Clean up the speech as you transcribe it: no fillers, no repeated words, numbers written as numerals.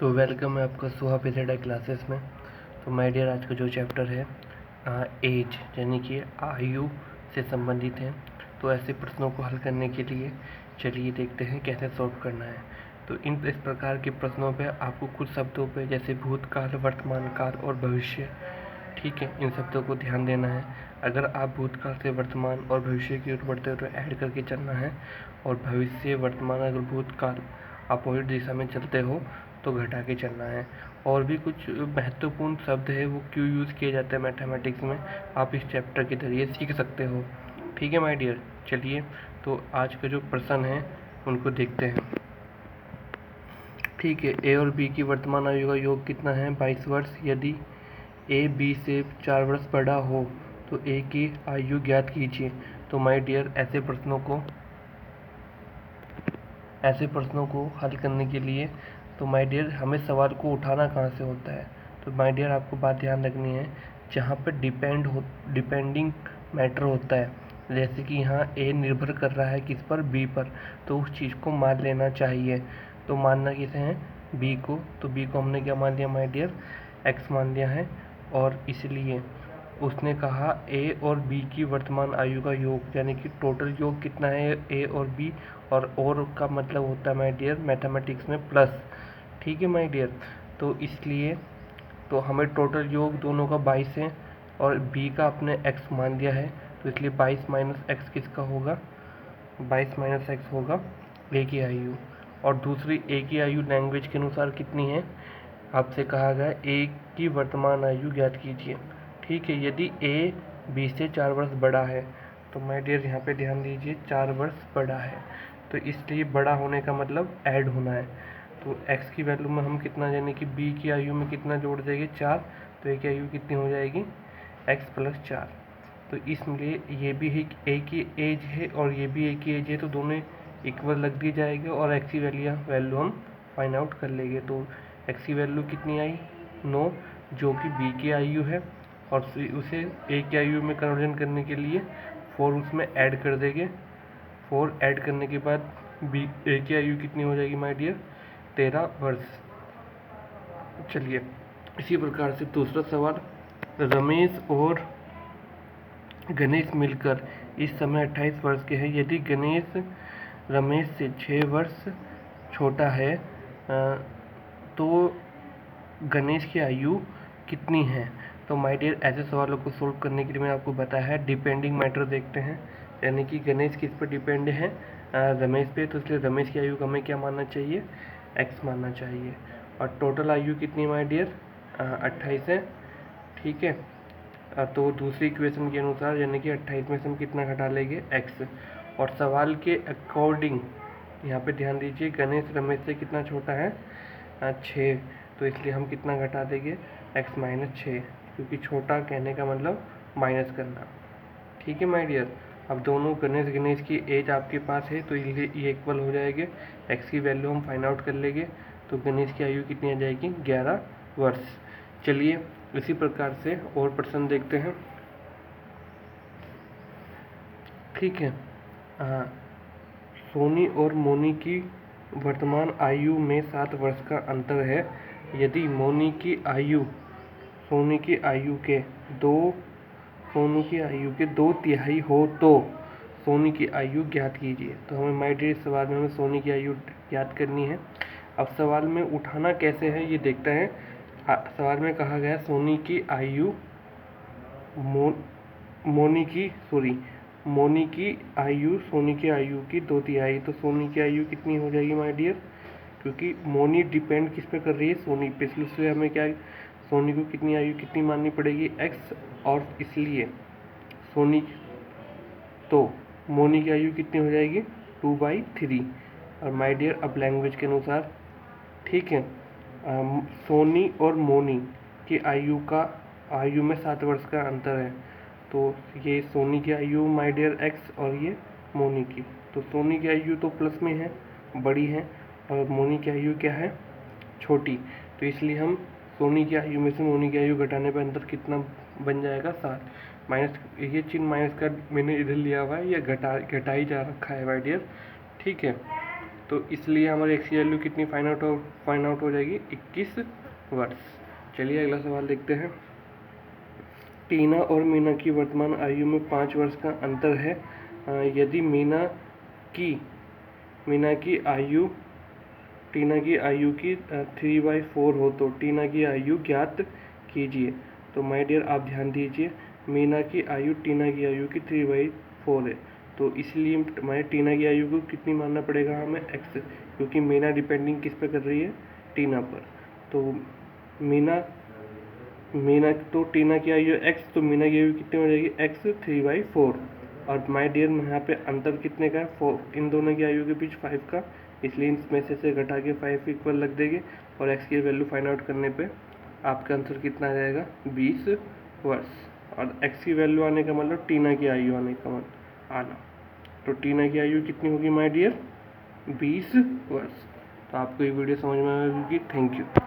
तो वेलकम है आपका सुहा पिछड़ा क्लासेस में। तो माय डियर, आज का जो चैप्टर है एज यानी कि आयु से संबंधित है। तो ऐसे प्रश्नों को हल करने के लिए चलिए देखते हैं कैसे सॉल्व करना है। तो इस प्रकार के प्रश्नों पे आपको कुछ शब्दों पे जैसे भूतकाल, वर्तमान काल और भविष्य, ठीक है, इन शब्दों को ध्यान देना है। अगर आप भूतकाल से वर्तमान और भविष्य की ओर बढ़ते हो तो ऐड करके चलना है, और भविष्य वर्तमान अगर भूतकाल अपोजिट दिशा में चलते हो तो घटा के चलना है। और भी कुछ महत्वपूर्ण शब्द है वो क्यों यूज़ किए जाते हैं मैथमेटिक्स में, आप इस चैप्टर के जरिए सीख सकते हो। ठीक है माय डियर, चलिए तो आज का जो प्रश्न है उनको देखते हैं। ठीक है, ए और बी की वर्तमान आयु का योग कितना है? 22 वर्ष। यदि ए बी से 4 वर्ष बड़ा हो तो ए की आयु ज्ञात कीजिए। तो माय डियर, ऐसे प्रश्नों को हल करने के लिए तो माय डियर हमें सवाल को उठाना कहाँ से होता है। तो माय डियर आपको बात ध्यान रखनी है, जहाँ पर डिपेंडिंग मैटर होता है, जैसे कि यहाँ ए निर्भर कर रहा है किस पर? बी पर, तो उस चीज़ को मान लेना चाहिए। तो मानना किसे है? बी को। तो बी को हमने क्या मान लिया माय डियर? एक्स मान लिया है। और इसलिए उसने कहा ए और बी की वर्तमान आयु का योग, यानी कि टोटल योग कितना है ए और बी, और का मतलब होता है माय डियर मैथमेटिक्स में प्लस। ठीक है माय डियर, तो इसलिए तो हमें टोटल योग दोनों का 22 है और बी का अपने x मान दिया है, तो इसलिए 22 माइनस एक्स किसका होगा? 22 माइनस एक्स होगा ए की आयु। और दूसरी ए की आयु लैंग्वेज के अनुसार कितनी है? आपसे कहा गया ए की वर्तमान आयु ज्ञात कीजिए। ठीक है, यदि ए बी से 4 वर्ष बड़ा है तो माय डियर यहाँ पे ध्यान दीजिए 4 वर्ष बड़ा है, तो इसलिए बड़ा होने का मतलब ऐड होना है। तो x की वैल्यू में हम कितना, यानी कि b की आयु में कितना जोड़ देंगे? 4। तो a की आयु कितनी हो जाएगी? x plus 4। तो इसलिए ये भी a की एज है और ये भी a की एज है, तो दोनों इक्वल लग दी जाएगी और x की वैल्यू हम फाइंड आउट कर लेंगे। तो x की वैल्यू कितनी आई? 9, जो कि b की आयु है, और उसे a की आयु में कन्वर्जन करने के लिए 4 उसमें ऐड कर देंगे। 4 ऐड करने के बाद ए की आयु कितनी हो जाएगी माय डियर? 13 वर्ष। चलिए इसी प्रकार से दूसरा सवाल, रमेश और गणेश मिलकर इस समय 28 वर्ष के हैं। यदि गणेश रमेश से 6 वर्ष छोटा है तो गणेश की आयु कितनी है? तो माय डियर, ऐसे सवालों को सोल्व करने के लिए मैंने आपको बताया है डिपेंडिंग मैटर देखते हैं, यानी कि गणेश किस पर डिपेंड है? रमेश पे, तो इसलिए रमेश की आयु को हमें क्या मानना चाहिए? एक्स मानना चाहिए। और टोटल आयु कितनी माय डियर? 28 है। ठीक है, तो दूसरी इक्वेशन के अनुसार यानी कि 28 में से हम कितना घटा लेंगे? एक्स। और सवाल के अकॉर्डिंग यहाँ पे ध्यान दीजिए, गणेश रमेश से कितना छोटा है? 6, तो इसलिए हम कितना घटा देंगे? x माइनस 6, क्योंकि छोटा कहने का मतलब माइनस करना। ठीक है माय डियर, अब दोनों गणेश की एज आपके पास है तो ये इक्वल हो जाएंगे। x की वैल्यू हम फाइंड आउट कर लेंगे, तो गणेश की आयु कितनी आ जाएगी? 11 वर्ष। चलिए इसी प्रकार से और प्रश्न देखते हैं। ठीक है, सोनी और मोनी की वर्तमान आयु में 7 वर्ष का अंतर है। यदि मोनी की आयु सोनी की आयु के दो तिहाई हो तो सोनी की आयु ज्ञात कीजिए। तो हमें माय डियर सवाल में हमें सोनी की आयु ज्ञात करनी है। अब सवाल में उठाना कैसे है ये देखते हैं। सवाल में कहा गया सोनी की आयु मोनी की आयु सोनी की आयु की 2 तिहाई, तो सोनी की आयु कितनी हो जाएगी माय डियर? क्योंकि मोनी डिपेंड किस पे कर रही है? सोनी पे, इसलिए हमें क्या, सोनी को कितनी आयु कितनी माननी पड़ेगी? एक्स। और इसलिए सोनी तो मोनी की आयु कितनी हो जाएगी? 2/3। और माय डियर अब लैंग्वेज के अनुसार, ठीक है, सोनी और मोनी की आयु में 7 वर्ष का अंतर है, तो ये सोनी की आयु माय डियर एक्स और ये मोनी की, तो सोनी की आयु तो प्लस में है, बड़ी है, और मोनी की आयु क्या है? छोटी। तो इसलिए हम सोनी की आयु में से मोनी की आयु घटाने पर अंतर कितना बन जाएगा? 7। माइनस, ये चिन्ह माइनस का मैंने इधर लिया हुआ है, ये घटाई जा रखा है माय डियर। ठीक है, तो इसलिए हमारी एक्स की वैल्यू कितनी फाइंड आउट हो जाएगी, 21 वर्ष। चलिए अगला सवाल देखते हैं। टीना और मीना की वर्तमान आयु में 5 वर्ष का अंतर है। यदि मीना की आयु टीना की आयु की 3/4 हो तो टीना की आयु ज्ञात कीजिए। तो माय डियर आप ध्यान दीजिए, मीना की आयु टीना की आयु की 3/4 है, तो इसलिए हमारे टीना की आयु को कितनी मानना पड़ेगा हमें, x, क्योंकि मीना डिपेंडिंग किस पे कर रही है, टीना पर। तो मीना तो टीना की आयु x, तो मीना की आयु कितनी हो जाएगी, x 3/4। और माय डियर यहाँ पे अंतर कितने का है, 4, इन दोनों की आयु के बीच 5 का, इसलिए इसमें से घटा के 5 इक्वल रख देंगे और x की वैल्यू फाइंड आउट करने पे आपका आंसर कितना आ जाएगा, 20 वर्ष। और x की वैल्यू आने का मतलब टीना की आयु आने का आना, तो टीना की आयु कितनी होगी माय डियर, 20 वर्ष। तो आपको ये वीडियो समझ में आएगी। Thank you.